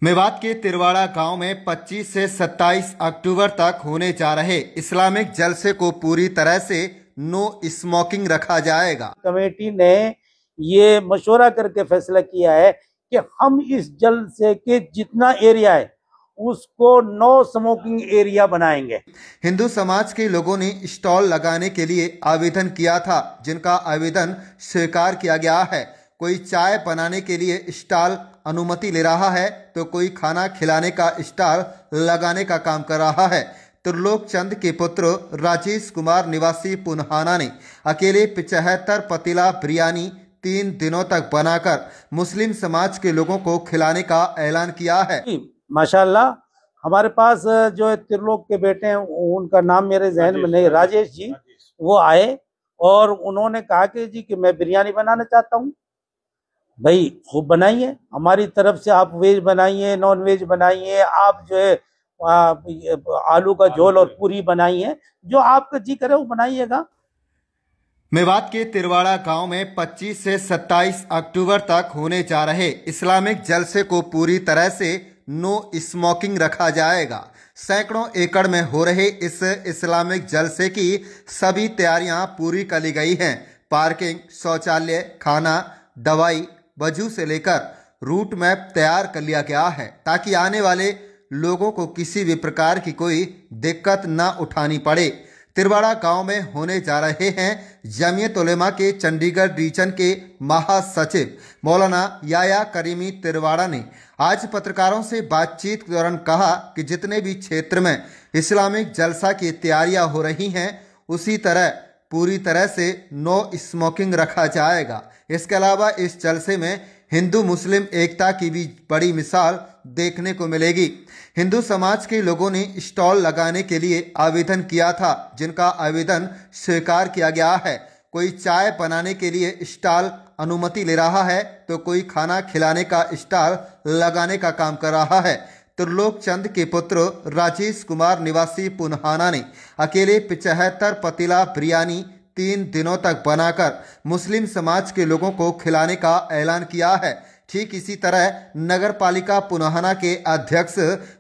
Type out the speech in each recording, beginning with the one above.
मेवात के तिरवाड़ा गांव में 25 से 27 अक्टूबर तक होने जा रहे इस्लामिक जलसे को पूरी तरह से नो स्मोकिंग रखा जाएगा। कमेटी ने ये मशवरा करके फैसला किया है कि हम इस जलसे के जितना एरिया है उसको नो स्मोकिंग एरिया बनाएंगे। हिंदू समाज के लोगों ने स्टॉल लगाने के लिए आवेदन किया था, जिनका आवेदन स्वीकार किया गया है। कोई चाय बनाने के लिए स्टॉल अनुमति ले रहा है तो कोई खाना खिलाने का स्टॉल लगाने का काम कर रहा है। त्रिलोक चंद के पुत्र राजेश कुमार निवासी पुनहाना ने अकेले 75 पतीला बिरयानी 3 दिनों तक बनाकर मुस्लिम समाज के लोगों को खिलाने का ऐलान किया है। माशाल्लाह, हमारे पास जो है त्रिलोक के बेटे हैं, उनका नाम मेरे जहन में नहीं, राजेश जी, वो आए और उन्होंने कहा कि जी कि मैं बिरयानी बनाना चाहता हूँ। भाई खूब बनाइए, हमारी तरफ से आप वेज बनाइए, नॉन वेज बनाइए, आप जो है आलू का झोल और पूरी बनाइए, जो आपका जी करे वो बनाइएगा। मेवात के तिरवाड़ा गांव में 25 से 27 अक्टूबर तक होने जा रहे इस्लामिक जलसे को पूरी तरह से नो स्मोकिंग रखा जाएगा। सैकड़ों एकड़ में हो रहे इस इस्लामिक जलसे की सभी तैयारियां पूरी कर ली गई हैं। पार्किंग, शौचालय, खाना, दवाई, वजू से लेकर रूट मैप तैयार कर लिया गया है ताकि आने वाले लोगों को किसी भी प्रकार की कोई दिक्कत न उठानी पड़े। तिरवाड़ा गांव में होने जा रहे हैं जमीयत उलेमा के चंडीगढ़ रीजन के महासचिव मौलाना याया करीमी तिरवाड़ा ने आज पत्रकारों से बातचीत के दौरान कहा कि जितने भी क्षेत्र में इस्लामिक जलसा की तैयारियां हो रही हैं उसी तरह पूरी तरह से नो स्मोकिंग रखा जाएगा। इसके अलावा इस जलसे में हिंदू मुस्लिम एकता की भी बड़ी मिसाल देखने को मिलेगी। हिंदू समाज के लोगों ने स्टॉल लगाने के लिए आवेदन किया था, जिनका आवेदन स्वीकार किया गया है। कोई चाय बनाने के लिए स्टॉल अनुमति ले रहा है तो कोई खाना खिलाने का स्टॉल लगाने का काम कर रहा है। त्रिलोक चंद के पुत्र राजेश कुमार निवासी पुनहाना ने अकेले 75 पतीला बिरयानी 3 दिनों तक बनाकर मुस्लिम समाज के लोगों को खिलाने का ऐलान किया है। ठीक इसी तरह नगर पालिका पुनहाना के अध्यक्ष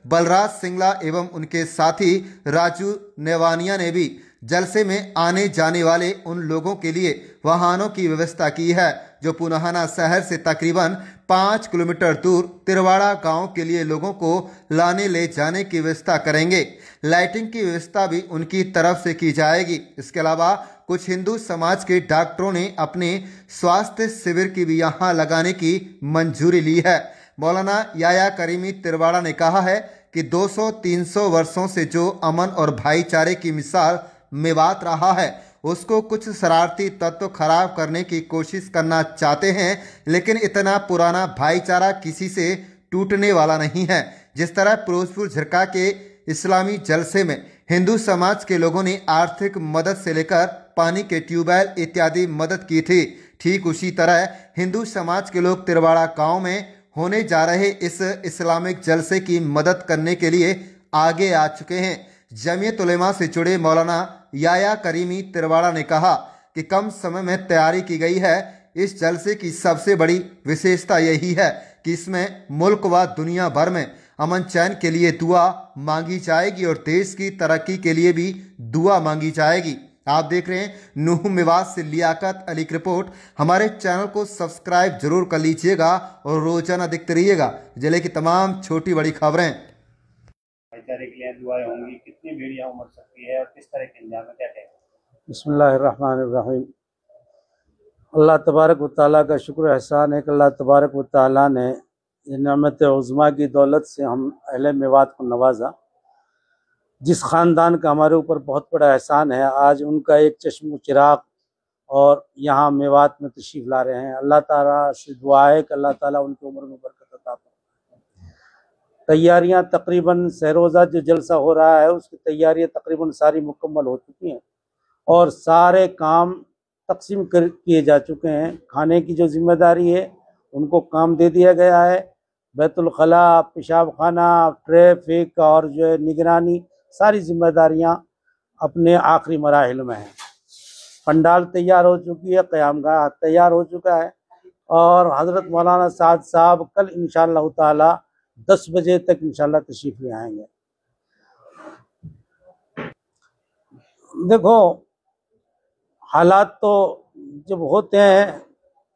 बलराज सिंगला एवं उनके साथी राजू नेवानिया ने भी जलसे में आने जाने वाले उन लोगों के लिए वाहनों की व्यवस्था की है, जो पुनहाना शहर से तकरीबन 5 किलोमीटर दूर तिरवाड़ा गांव के लिए लोगों को लाने ले जाने की व्यवस्था करेंगे। लाइटिंग की व्यवस्था भी उनकी तरफ से की जाएगी। इसके अलावा कुछ हिंदू समाज के डॉक्टरों ने अपने स्वास्थ्य शिविर की भी यहाँ लगाने की मंजूरी ली है। मौलाना याया करीमी तिरवाड़ा ने कहा है कि 200-300 वर्षों से जो अमन और भाईचारे की मिसाल मेवात रहा है उसको कुछ शरारती तत्व खराब करने की कोशिश करना चाहते हैं, लेकिन इतना पुराना भाईचारा किसी से टूटने वाला नहीं है। जिस तरह फिरोजपुर झरका के इस्लामी जलसे में हिंदू समाज के लोगों ने आर्थिक मदद से लेकर पानी के ट्यूबवेल इत्यादि मदद की थी, ठीक उसी तरह हिंदू समाज के लोग तिरवाड़ा गांव में होने जा रहे इस इस्लामिक जलसे की मदद करने के लिए आगे आ चुके हैं। जमीयत उलेमा से जुड़े मौलाना याया करीमी तिरवाड़ा ने कहा कि कम समय में तैयारी की गई है। इस जलसे की सबसे बड़ी विशेषता यही है कि इसमें मुल्क व दुनिया भर में अमन चैन के लिए दुआ मांगी जाएगी और देश की तरक्की के लिए भी दुआ मांगी जाएगी। आप देख रहे हैं नूह मेवात से लियाकत अली की रिपोर्ट। हमारे चैनल को सब्सक्राइब जरूर कर लीजिएगा और रोजाना देखते रहिएगा जिले की तमाम छोटी बड़ी खबरें। भाईचारे के लिए दुआएं होंगी, कितनी भीड़ यहाँ उमड़ सकती है और किस तरह के इंतजाम है, क्या कहेंगे? बिस्मिल्लाहिर्रहमानिर्रहीम। अल्लाह तबारक व तआला का शुक्र एहसान है कि अल्लाह तबारक व तआला ने नेमत उज़्मा की दौलत से हम अहले मेवात को नवाजा। जिस ख़ानदान का हमारे ऊपर बहुत बड़ा एहसान है, आज उनका एक चश्म चिराग और यहाँ मेवात में तशरीफ़ ला रहे हैं। अल्लाह ताला से दुआ है कि अल्लाह ताला उनकी उम्र में बरकत अता फरमाए। तैयारियाँ तकरीबन सहरोज़ा जो जलसा हो रहा है उसकी तैयारियाँ तकरीबन सारी मुकम्मल हो चुकी हैं और सारे काम तकसीम किए जा चुके हैं। खाने की जो जिम्मेदारी है उनको काम दे दिया गया है। बैतुल खला, पेशाब खाना, ट्रैफिक और जो है निगरानी, सारी जिम्मेदारियां अपने आखिरी मराहिल में हैं। पंडाल तैयार हो चुकी है, क़यामगाह तैयार हो चुका है और हज़रत मौलाना साद साहब कल इंशाअल्लाह ताला 10 बजे तक इंशाल्लाह तशरीफ ले आएंगे। देखो, हालात तो जब होते हैं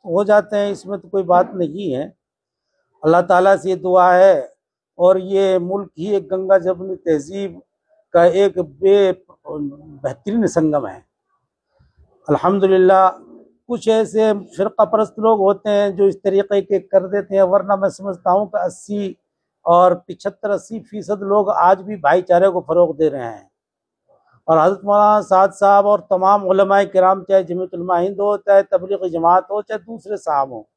हो जाते हैं, इसमें तो कोई बात नहीं है। अल्लाह ताला से दुआ है, और ये मुल्क ही एक गंगा जमुनी तहजीब का एक बेहतरीन संगम है। अल्हम्दुलिल्लाह, कुछ ऐसे फ़िरका परस्त लोग होते हैं जो इस तरीके के कर देते हैं, वरना मैं समझता हूँ कि 80 और 75-80% लोग आज भी भाईचारे को फ़रोग़ दे रहे हैं। और हज़रत मौलाना साद साहब और तमाम उलमाए किराम, चाहे जमीयत उलमा हिंद हो, चाहे तबलीगी जमात हो, चाहे दूसरे साहब हो,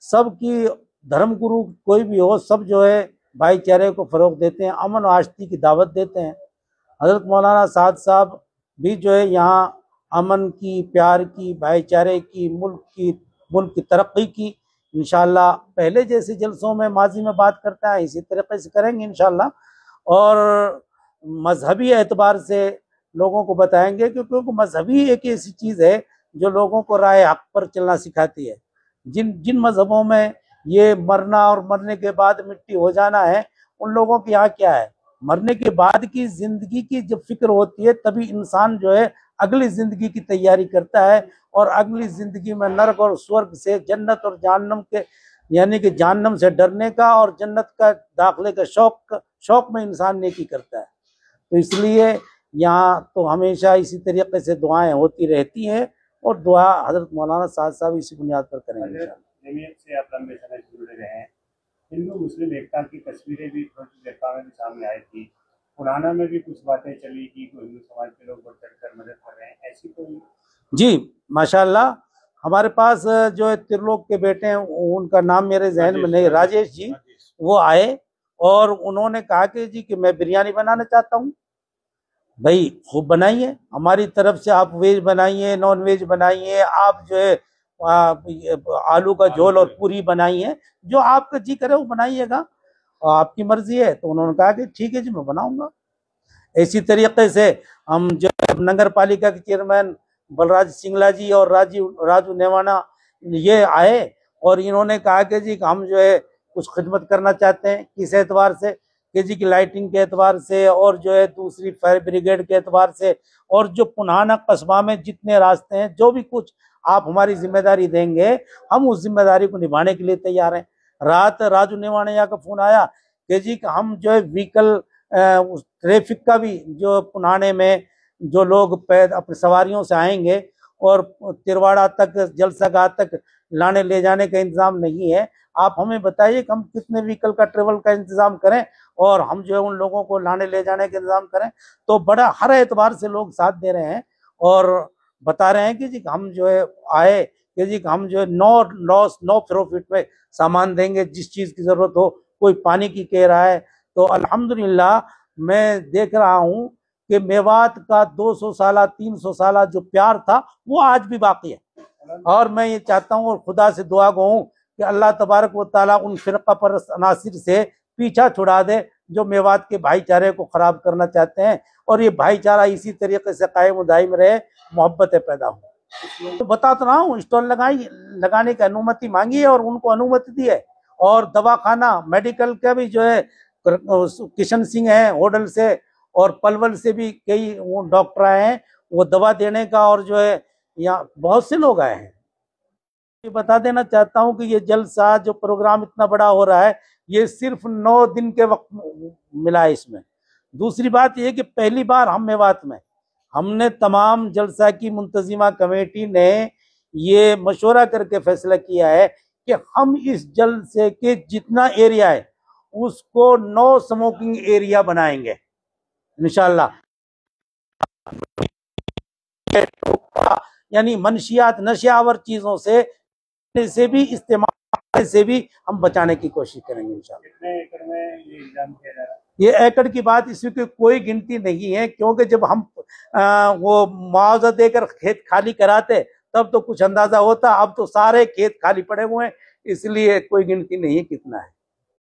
सब की धर्म गुरु कोई भी हो, सब जो है भाईचारे को फ़रोग़ देते हैं, अमन और आश्ती की दावत देते हैं। हज़रत मौलाना साद साहब भी जो है यहाँ अमन की, प्यार की, भाईचारे की, मुल्क की तरक्की की इंशाअल्लाह पहले जैसे जलसों में माजी में बात करते हैं इसी तरीके से करेंगे इंशाअल्लाह। और मजहबी एतबार से लोगों को बताएंगे, क्योंकि मजहबी एक ऐसी चीज़ है जो लोगों को राह हक पर चलना सिखाती है। जिन मजहबों में ये मरना और मरने के बाद मिट्टी हो जाना है, उन लोगों के यहाँ क्या है, मरने के बाद की जिंदगी की जब फिक्र होती है तभी इंसान जो है अगली जिंदगी की तैयारी करता है, और अगली जिंदगी में नरक और स्वर्ग से, जन्नत और जहन्नम के, यानी कि जहन्नम से डरने का और जन्नत का दाखिले का शौक में इंसान नेकी करता है। तो इसलिए यहाँ तो हमेशा इसी तरीके से दुआएं होती रहती हैं, और दुआ हजरत मौलाना साद साहब इसी बुनियाद पर करेंगे। जमीयत से आप लंबे समय से जुड़े रहे हैं, हिंदू मुस्लिम एकता की तस्वीरें भी थोड़ी देखा में भी सामने आई थी, पुराना में भी कुछ बातें चली कि हिंदू समाज के लोग बढ़ चढ़ कर मदद कर रहे हैं, ऐसी कोई? जी माशाल्लाह, हमारे पास जो है त्रिलोक के बेटे हैं, उनका नाम मेरे जहन में नहीं, राजेश जी, वो आए और उन्होंने कहा कि मैं बिरयानी बनाना चाहता हूँ। भाई खूब बनाइए, हमारी तरफ से आप वेज बनाइए, नॉन वेज बनाइए, आप जो है आलू का झोल और पूरी बनाइए, जो आपका जी करे वो बनाइएगा, आपकी मर्जी है। तो उन्होंने कहा कि ठीक है जी, मैं बनाऊंगा। इसी तरीके से हम जो नगर पालिका के चेयरमैन बलराज सिंगला जी और राजू नेवाना ये आए, और इन्होंने कहा कि जी हम जो है कुछ खिदमत करना चाहते हैं, किस एतबार से, कि जी की लाइटिंग के एतबार से, और जो है दूसरी फायर ब्रिगेड के एतबार से, और जो पुनाना कस्बा में जितने रास्ते हैं, जो भी कुछ आप हमारी जिम्मेदारी देंगे, हम उस जिम्मेदारी को निभाने के लिए तैयार हैं। रात राजू नेवानिया का फोन आया कि जी हम जो है व्हीकल ट्रैफिक का भी, जो पुनाने में जो लोग अपनी सवारियों से आएंगे और तिरवाड़ा तक, जलसागाह तक लाने ले जाने का इंतजाम नहीं है, आप हमें बताइए कि हम कितने व्हीकल का ट्रेवल का इंतजाम करें, और हम जो है उन लोगों को लाने ले जाने का इंतजाम करें। तो बड़ा हर एतबार से लोग साथ दे रहे हैं और बता रहे हैं कि जी हम जो है आए कि जी हम जो है नो लॉस नो प्रॉफिट में सामान देंगे, जिस चीज़ की ज़रूरत हो। कोई पानी की कह रहा है, तो अल्हम्दुलिल्लाह मैं देख रहा हूँ कि मेवात का 200 साल 300 साल जो प्यार था वो आज भी बाकी है। और मैं ये चाहता हूँ और खुदा से दुआ गो हूँ कि अल्लाह तबारक व तआला उन फिरका परस्त अनासिर से पीछा छुड़ा दे जो मेवात के भाईचारे को खराब करना चाहते हैं, और ये भाईचारा इसी तरीके से कायम दायम रहे, मोहब्बतें पैदा हो। तो बता तो रहा हूँ, स्टॉल लगाने की अनुमति मांगी है और उनको अनुमति दी है। और दवाखाना मेडिकल का भी जो है किशन सिंह है होडल से, और पलवल से भी कई डॉक्टर आए हैं वो दवा देने का, और जो है यहाँ बहुत से लोग आए हैं। ये बता देना चाहता हूँ कि ये जलसा जो प्रोग्राम इतना बड़ा हो रहा है, ये सिर्फ 9 दिन के वक्त मिला है इसमें। दूसरी बात ये कि पहली बार हम मेवात में हमने तमाम जलसा की मुंतजिमा कमेटी ने ये मशवरा करके फैसला किया है कि हम इस जलसे के जितना एरिया है उसको नो स्मोकिंग एरिया बनाएंगे इंशाल्लाह। यानी मनशियात नशियावर चीजों से भी इस्तेमाल से भी हम बचाने की कोशिश करेंगे इंशाल्लाह। कितने एकड़ में ये इंतजाम किया जा रहा है? ये एकड़ की बात इसमें की कोई गिनती नहीं है, क्योंकि जब हम वो मुआवजा देकर खेत खाली कराते तब तो कुछ अंदाजा होता, अब तो सारे खेत खाली पड़े हुए हैं, इसलिए कोई गिनती नहीं है कितना है।